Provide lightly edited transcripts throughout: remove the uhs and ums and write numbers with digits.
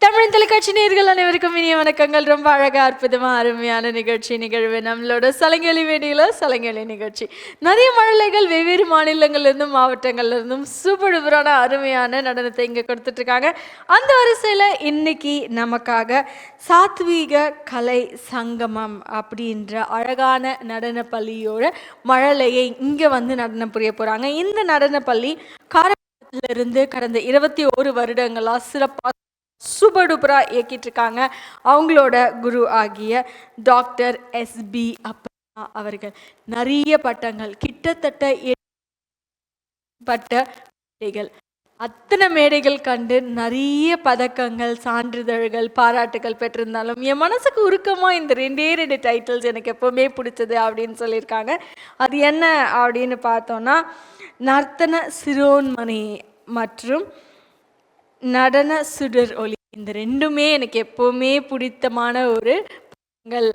தமிழ் தொலைக்காட்சி நேயர்கள் அனைவருக்கும் இனிய வணக்கங்கள். ரொம்ப அழகா அற்புதமா அருமையான நிகழ்வு நம்மளோட சலங்கலி வேடியில சலங்கலி நிகழ்ச்சி. நிறைய மழலைகள் வெவ்வேறு மாநிலங்கள்ல இருந்தும் மாவட்டங்கள்ல இருந்தும் சூப்பர் டூப்பரான அருமையான நடனத்தை இங்க கொடுத்துட்டு இருக்காங்க. அந்த வரிசையில இன்னைக்கு நமக்காக சாத்வீக கலை சங்கமம் அப்படின்ற அழகான நடன பள்ளியோட மழலையை இங்க வந்து நடனம் புரிய போறாங்க. இந்த நடன பள்ளி காரைக்குடியிலிருந்து கடந்த 21 வருடங்களா சிறப்பாக சூப்பர் டூப்பரா இயக்கிட்டு இருக்காங்க. அவங்களோட குரு ஆகிய டாக்டர் எஸ்பி அப்பர்ணா அவர்கள் நிறைய பட்டங்கள், கிட்டத்தட்ட பட்ட மேடைகள், அத்தனை மேடைகள் கண்டு நிறைய பதக்கங்கள், சான்றிதழ்கள், பாராட்டுகள் பெற்றிருந்தாலும் என் மனசுக்கு உருக்கமா இந்த ரெண்டு டைட்டில்ஸ் எனக்கு எப்பவுமே பிடிச்சது அப்படின்னு சொல்லியிருக்காங்க. அது என்ன அப்படின்னு பார்த்தோம்னா, நர்த்தன சிரோன்மணி மற்றும் நடன சுடர் ஒளி. இந்த ரெண்டுமே எனக்கு எப்பவுமே பிடித்தமான ஒரு படங்கள்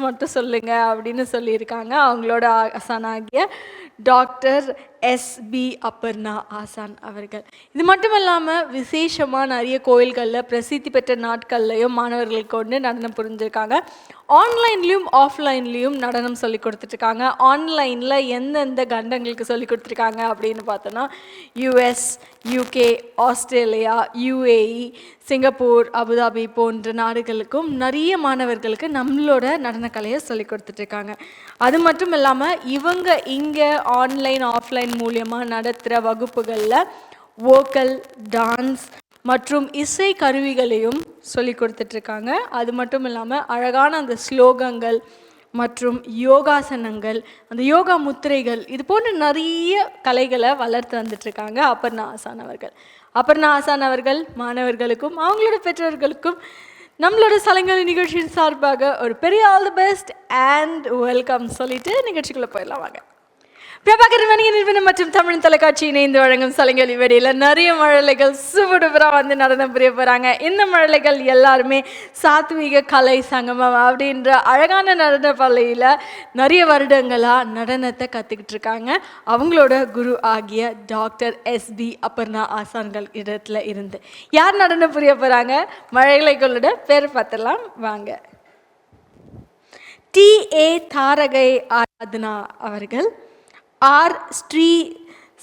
மட்டும் சொல்லுங்க அப்படின்னு சொல்லியிருக்காங்க அவங்களோட ஆசானாகிய டாக்டர் எஸ்பி அப்பர்ணா ஆசான் அவர்கள். இது மட்டும் இல்லாமல் விசேஷமாக நிறைய கோயில்களில் பிரசித்தி பெற்ற நாட்கள்லையும் மாணவர்களுக்கு கொண்டு நடனம் புரிஞ்சிருக்காங்க. ஆன்லைன்லேயும் ஆஃப்லைன்லேயும் நடனம் சொல்லி கொடுத்துட்ருக்காங்க. ஆன்லைனில் எந்தெந்த கண்டங்களுக்கு சொல்லி கொடுத்துருக்காங்க அப்படின்னு பார்த்தோன்னா US, UK, Australia, UAE, Singapore, Abu Dhabi போன்ற நாடுகளுக்கும் நிறைய மாணவர்களுக்கு நம்மளோட நடனக்கலையை சொல்லி கொடுத்துட்ருக்காங்க. அது மட்டும் இல்லாமல் இவங்க இங்கே ஆன்லைன் ஆஃப்லைன் மூலியமாக நடத்துகிற வகுப்புகளில் வோக்கல், டான்ஸ் மற்றும் இசை கருவிகளையும் சொல்லி கொடுத்துட்ருக்காங்க. அது மட்டும் இல்லாமல் அழகான அந்த ஸ்லோகங்கள் மற்றும் யோகாசனங்கள், அந்த யோகா முத்திரைகள், இது போன்ற நிறைய கலைகளை வளர்த்து வந்துட்டுருக்காங்க அப்பர்ணா ஆசான் அவர்கள். அப்பர்ணா ஆசான் அவர்கள் மாணவர்களுக்கும் அவங்களோட பெற்றோர்களுக்கும் நம்மளோட சலங்கலி நிகழ்ச்சியின் சார்பாக ஒரு பெரிய all the best and welcome சொல்லிட்டு நிகழ்ச்சிக்குள்ளே போயிடலாம் வாங்க. பிரபாகரன் வணிக நிறுவனம் மற்றும் தமிழ் தொலைக்காட்சி இணைந்து வழங்கும் சலங்கலி வேடியில் நிறைய மழலைகள் சுவடுபுறா வந்து நடனம் புரிய போகிறாங்க. இந்த மழலைகள் எல்லாருமே சாத்வீக கலை சங்கமம் அப்படின்ற அழகான நடன பள்ளியில் நிறைய வருடங்களாக நடனத்தை கற்றுக்கிட்டு இருக்காங்க. அவங்களோட குரு ஆகிய டாக்டர் எஸ்பி அப்பர்ணா ஆசான்கள் இடத்துல இருந்து யார் நடனம் புரிய போகிறாங்க, மழலைகளோட பேர் பார்த்துலாம் வாங்க. டி.ஏ. தாரகை ஆராதனா அவர்கள், ஆர். ஸ்ரீ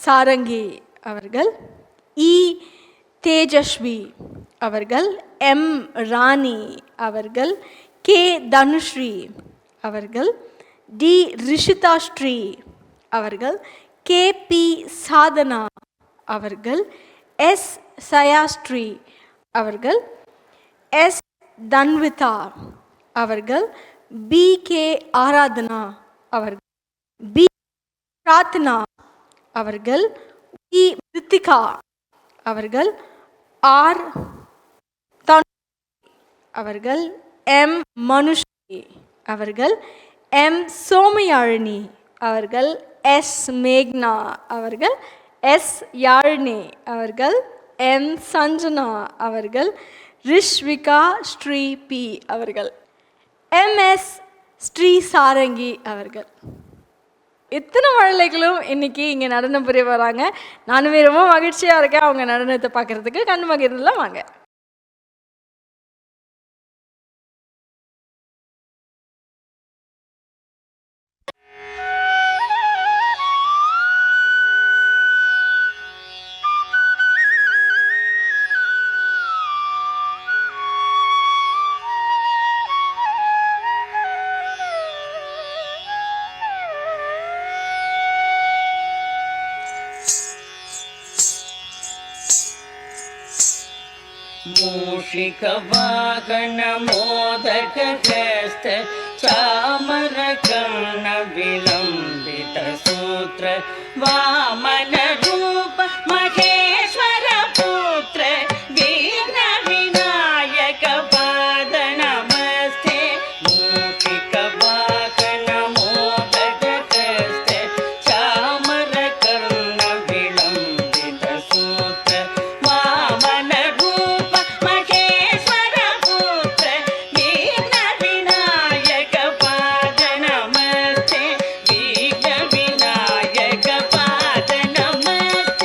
சாரங்கி அவர்கள், இ. தேஜஸ்வி அவர்கள், எம். ராணி அவர்கள், கே. தனுஸ்ரீ அவர்கள், டி. ரிஷிதா ஸ்ரீ அவர்கள், கே. பி. சாதனா அவர்கள், எஸ். சயாஸ்ரீ அவர்கள், எஸ். தன்விதா அவர்கள், பி. கே. ஆராதனா அவர்கள், பி. பிரார்த்தனா அவர்கள், வி. ரித்திகா அவர்கள், ஆர். அவர்கள், எம். மனுஷி அவர்கள், எம். சோமயாழினி அவர்கள், எஸ். மேக்னா அவர்கள், எஸ். யாழினி அவர்கள், எம். சஞ்சனா அவர்கள், ரிஷ்விகா ஸ்ரீ பி அவர்கள், எம். எஸ். ஸ்ரீ சாரங்கி அவர்கள். இத்தனை மழலைகளும் இன்னைக்கு இங்கே நடனம் புரிய வராங்க. நானுமே ரொம்ப மகிழ்ச்சியாக இருக்கேன் அவங்க நடனத்தை பார்க்குறதுக்கு. கண் மகிழ்ந்தெல்லாம் வாங்க. मूषिकवाहन मोदकहस्त चामरकर्ण विलम्बित सूत्र वामन रूप महेश्वर पुत्र विघ्न विनायक पाद नमस्ते. मूषिकवाहन मोदकहस्त चामरकर्ण विलम्बित सूत्र वामन नमस्ते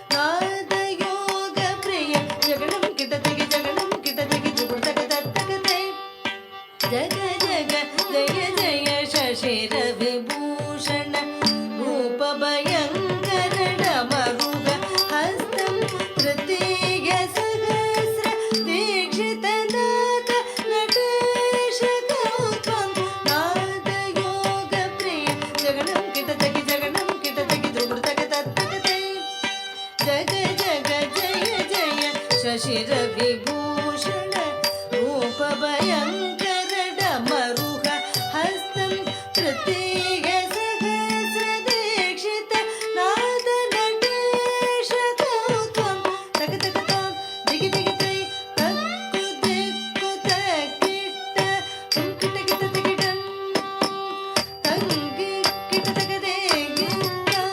जग जग जय जय शशिर विभूषण रूप भयंकर डमरुह हस्तं तृतीय सहस्र दीक्षित नाद नटेश कौत्वं तक तक तां दिगि दिगि तै तक्कु दिक्कु तक्किट्ट किट किट तिकिटं तंगि किट तक देगिट्टां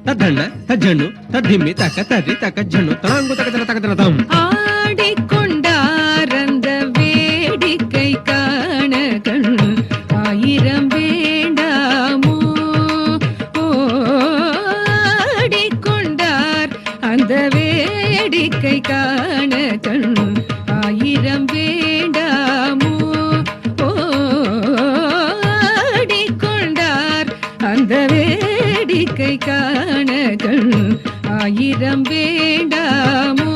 ततना జను తదిమి తక తరి తక జను తాంగు తక తర తక తర తం ஆடிக்கொண்டாரந்த வேடிக்கை காண கண் ஆயிரம் வேண்டாமோ ஆடிக்கொண்டார் அந்த வேடிக்கை காண கண் ஆயிரம் வேண்டாமோ ஆடிக்கொண்டார் அந்த வேடிக்கை காண கண் ஆயிரம் வேண்டாமோ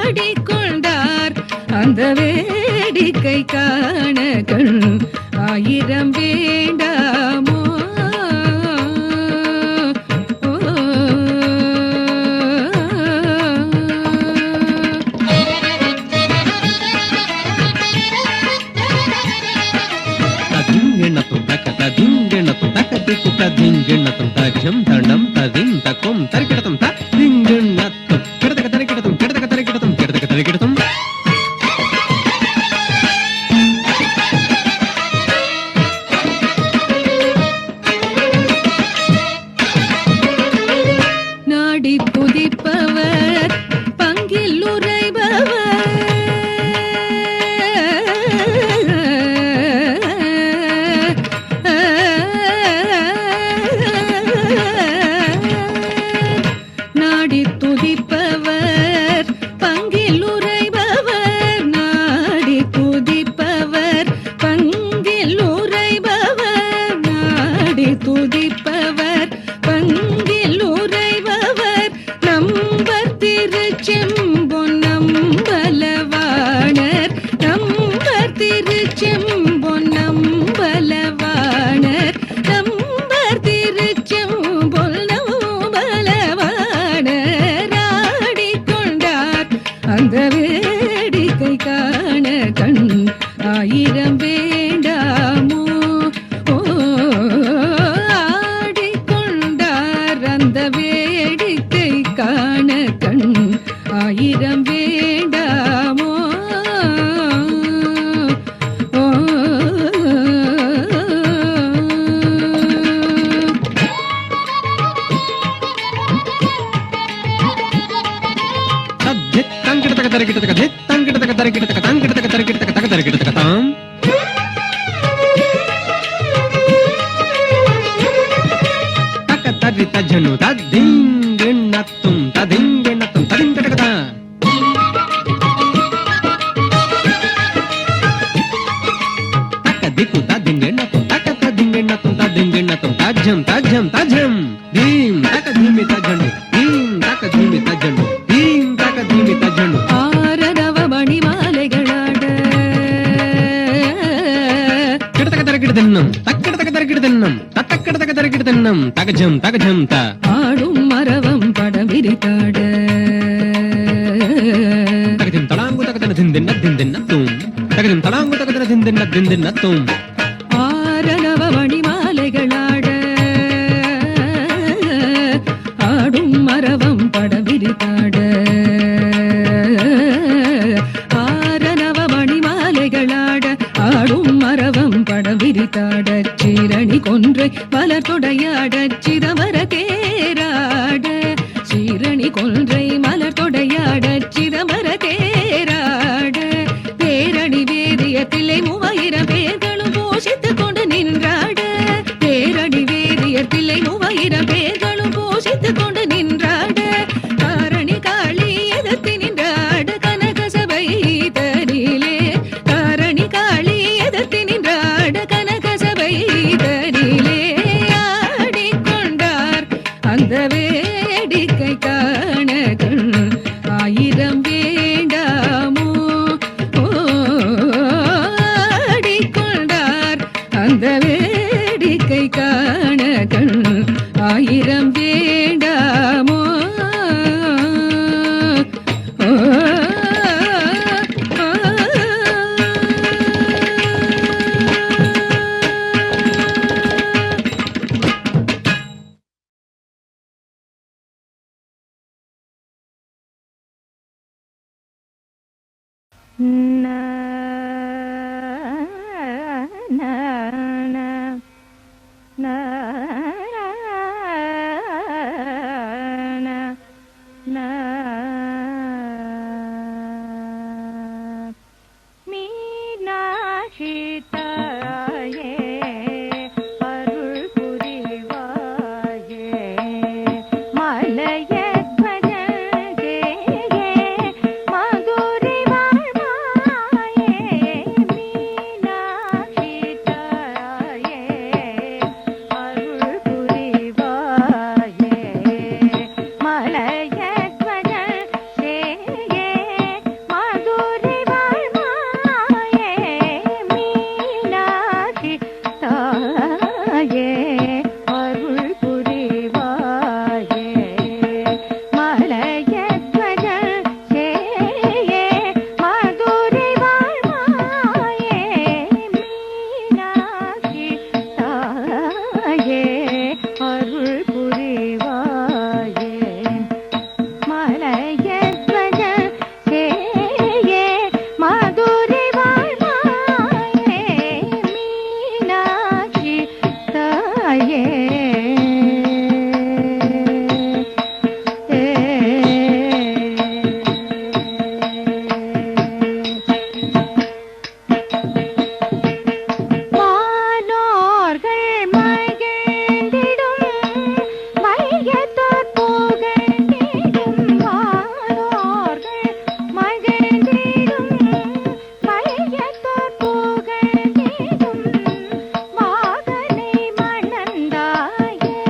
ஆடிக்கொண்டார் அந்த வேடிக்கை காண கண் ஆயிரம் வேண்டாமோ దింగిణతం తజం దండం తదిం తకుం తరికిడతం త దింగిణతం కిడతక తరికిడతం కిడతక తరికిడతం కిడతక తరికిడతం நாடி புதிப்பவர் பங்கில் உரைபவர் நாடி துதிப்பவர் பங்கில் உரைபவர் நாடி துதிப்பவர் பங்கில் உரைபவர் நாடி துதிப்பவர் பங்கில் உரைபவர் நம்பர் திருச்செம்பொன் நம்பலவாணர் நம்பர் திருச்செம்பொன் நம்பலவாணர் நம்பர் திருச்செம்பொன் நம்பலவாணர் ஆடிக்கொண்டார் அந்த வேடிக்கை காண கண் ஆயிரம் வேண்டாமோ ஆடிக்கொண்டார் அந்த வேடிக்கை காண கண் ஆயிரம் வேண்டாமோ தங்கிடத்தக்க தரிக்கிடத்தக்க தங்கிடத்தக்க தரிக்கிடத்தக்க தங்கிடத்தக்க தரிக்கிடத்தக்க தக்க தரிக்கிடத்தக்க தாம் தக்க தரி தஜனு ததிங்கிணத்தும் ததிங்கிணத்தும் ததிங்கிடத்தக்க தக்க திக்கு ததிங்கிணத்தும் தக்க ததிங்கிணத்தும் ததிங்கிணத்தும் தஜம் தஜம் தஜம் தீம் தக்க தீமி தஜனு தீம் தக்க தீமி தஜனு தீம் தக்க தீமி தஜனு ஆரரவ மணிமாலைகளாட கிடத்தக்க தரக்கிடு தின்னம் தக்கிடத்தக்க தரக்கிடு தின்னம் தத்தக்கிட தக தரக்கிட்டு தன்னம் தகஜம் தகஜம் த ஆடும் மரவம் படம் விரித்தாட தகஜம் தலாங்கு தகதன திந்தென்னத்தும் தகஜம் தலாங்கு தகதன திந்தென்னத்தும் ஆரணவ மணிமாலைகளாட ஆடும் மரவம் படம் விரித்தாட ஆரணவ மணிமாலைகளாட ஆடும் மரவம் படம் விரித்தாட சீரணி கொன்றை மலர் தொடையாட சிதமர தேராட சீரணி கொன்றை மலர் தொடையாட சிதமர தேராட பேரணி வேதிய தில்லை 3000 பேர்களும் போஷித்துக் கொண்டு நின்றாட பேரணி வேதிய தில்லை 3000 பேர்களும் போஷித்துக் கொண்டு நின்றாட காரணி காளி எதிர்த்து நின்றாட கனக சபை தனிலே காரணி காளி எதிர்த்து நின்றாட கனக சபை தனிலே ஆடிக்கொண்டார் அந்த வேடிக்கை காண கண் 1000 வேண்டாமோ ஆடிக்கொண்டார் அந்த வேடிக்கை காண கண் 1000 வேண்டாமோ மாகனை மணந்தாயே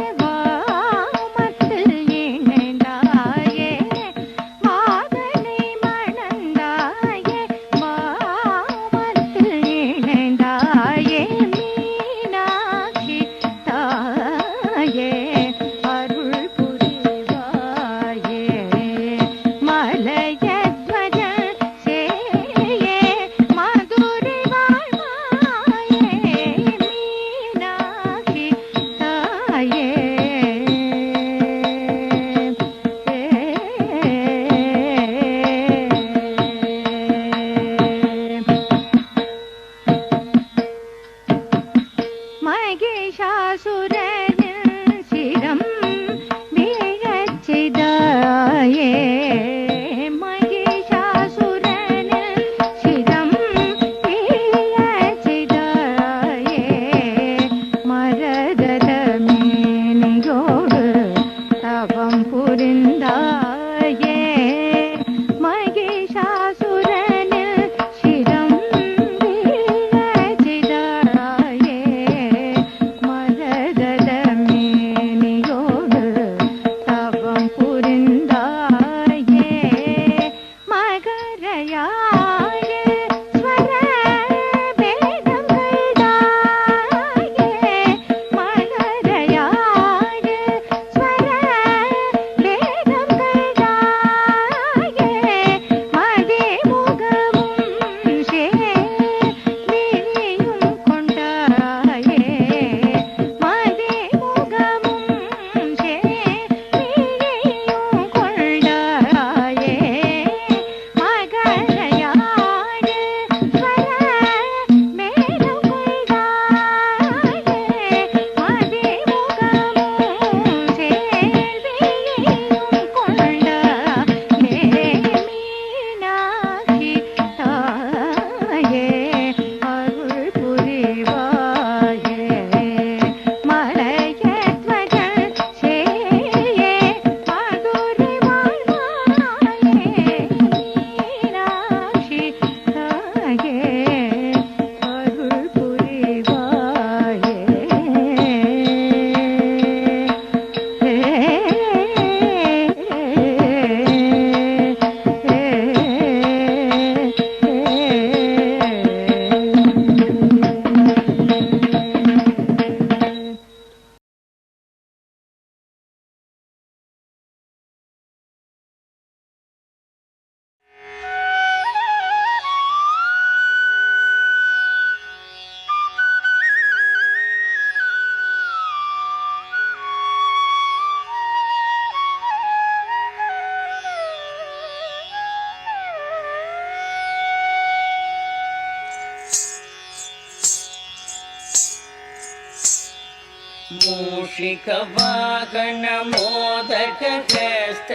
मूषिक वाहन मोदक हस्त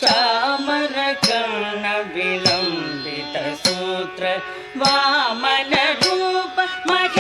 चामर कर्ण विलंबित सूत्र वामन रूप महे